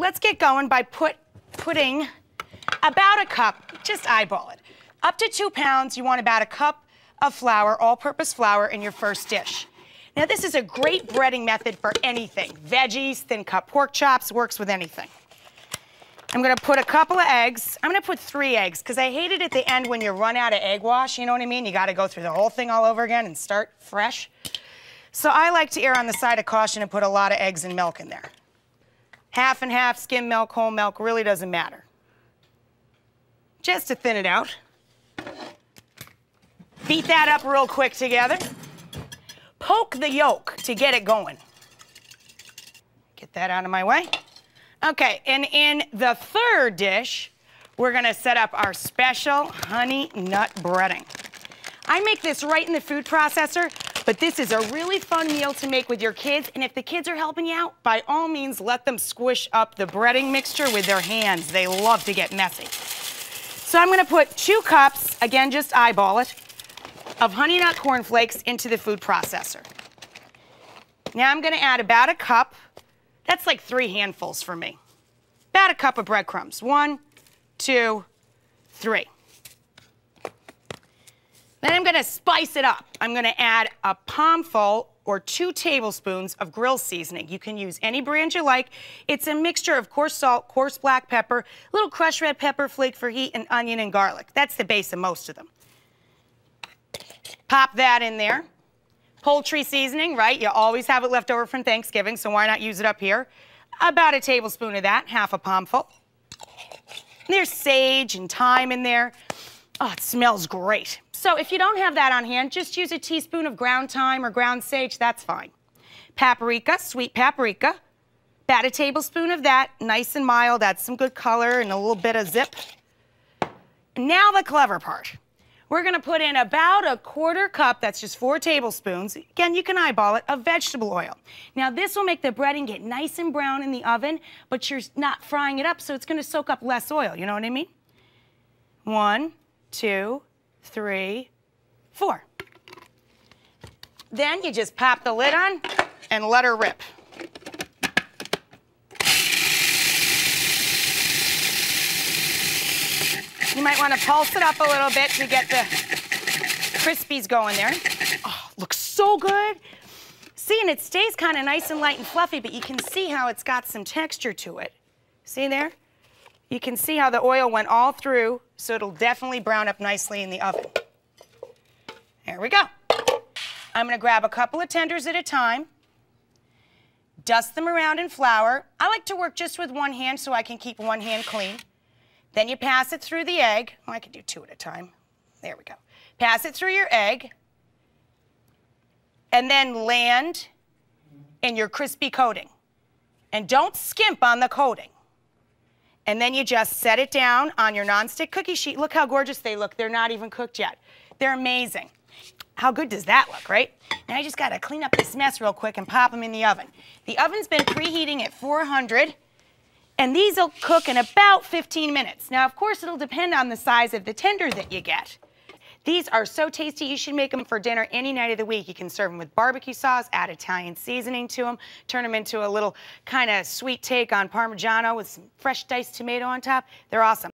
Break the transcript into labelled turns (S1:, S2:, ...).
S1: let's get going by putting about a cup, just eyeball it. Up to 2 pounds, you want about a cup of flour, all-purpose flour, in your first dish. Now, this is a great breading method for anything. Veggies, thin-cut pork chops, works with anything. I'm gonna put a couple of eggs. I'm gonna put 3 eggs, because I hate it at the end when you run out of egg wash, you know what I mean? You gotta go through the whole thing all over again and start fresh. So I like to err on the side of caution and put a lot of eggs and milk in there. Half and half, skim milk, whole milk, really doesn't matter. Just to thin it out. Beat that up real quick together. Poke the yolk to get it going. Get that out of my way. Okay, and in the third dish, we're gonna set up our special honey nut breading. I make this right in the food processor, but this is a really fun meal to make with your kids, and if the kids are helping you out, by all means, let them squish up the breading mixture with their hands. They love to get messy. So I'm gonna put 2 cups, again, just eyeball it, of Honey Nut cornflakes into the food processor. Now I'm gonna add about a cup, that's like 3 handfuls for me. About a cup of breadcrumbs. 1, 2, 3. Then I'm gonna spice it up. I'm gonna add a palmful or 2 tablespoons of grill seasoning. You can use any brand you like. It's a mixture of coarse salt, coarse black pepper, little crushed red pepper flake for heat, and onion and garlic. That's the base of most of them. Pop that in there. Poultry seasoning, right? You always have it left over from Thanksgiving, so why not use it up here? About a tablespoon of that, half a palmful. There's sage and thyme in there. Oh, it smells great. So if you don't have that on hand, just use a teaspoon of ground thyme or ground sage, that's fine. Paprika, sweet paprika. About a tablespoon of that, nice and mild, adds some good color and a little bit of zip. Now the clever part. We're gonna put in about a 1/4 cup, that's just 4 tablespoons, again, you can eyeball it, of vegetable oil. Now this will make the breading get nice and brown in the oven, but you're not frying it up, so it's gonna soak up less oil, you know what I mean? 1, 2, 3, 4. Then you just pop the lid on and let her rip. You might want to pulse it up a little bit to get the crispies going there. Oh, looks so good. See, and it stays kind of nice and light and fluffy, but you can see how it's got some texture to it. See there? You can see how the oil went all through, so it'll definitely brown up nicely in the oven. There we go. I'm gonna grab a couple of tenders at a time, dust them around in flour. I like to work just with one hand so I can keep one hand clean. Then you pass it through the egg. Oh, I can do 2 at a time. There we go. Pass it through your egg, and then land in your crispy coating. And don't skimp on the coating. And then you just set it down on your nonstick cookie sheet. Look how gorgeous they look. They're not even cooked yet. They're amazing. How good does that look, right? Now I just gotta clean up this mess real quick and pop them in the oven. The oven's been preheating at 400, and these will cook in about 15 minutes. Now, of course, it'll depend on the size of the tender that you get. These are so tasty, you should make them for dinner any night of the week. You can serve them with barbecue sauce, add Italian seasoning to them, turn them into a little kind of sweet take on Parmigiano with some fresh diced tomato on top. They're awesome.